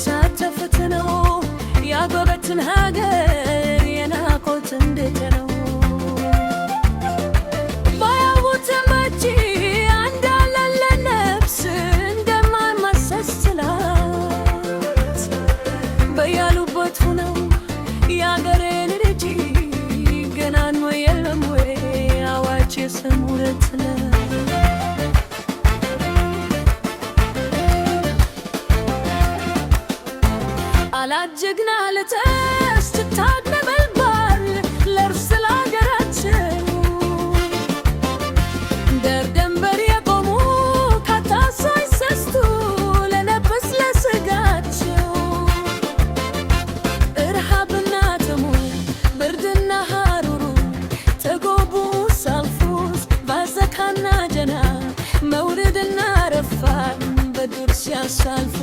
የሳተፉት ነው ያጎበትን ሀገር የናቆት እንዴት ነው ባያውት መቼ አንዳለለ ነፍስ እንደማይመሰስላት በያሉበት ሆነው ያገሬን ልጅ ገናን ወይ የለም ወይ አዋጅ የሰሙለት አላጀግና ለተስት ታድነበልባል ለርስ ለሀገራቸው ደር ደንበር የቆሙ ካታሳይ ሰስቱ ለነብስ ለስጋቸው እርሃብና ተሙ ብርድና ሀሩሩ ተጎቡ ሳልፉስ ባዘካና ጀና መውረድና ረፋን በዱር ሲያሳልፉ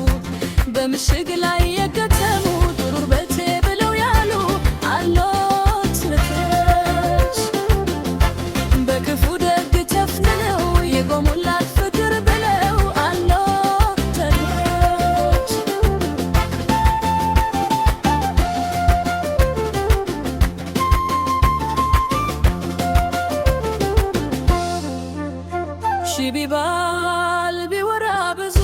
በምሽግ ላይ የከተሙ ዱር በቴ ብለው ያሉ አሎት ልክሽ በክፉ ደግ ተፍነው የቆሙላት ፍቅር ብለው አሎት ተልሽ ሺ ቢባል ቢወራ ብዙ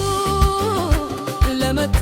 ለመታ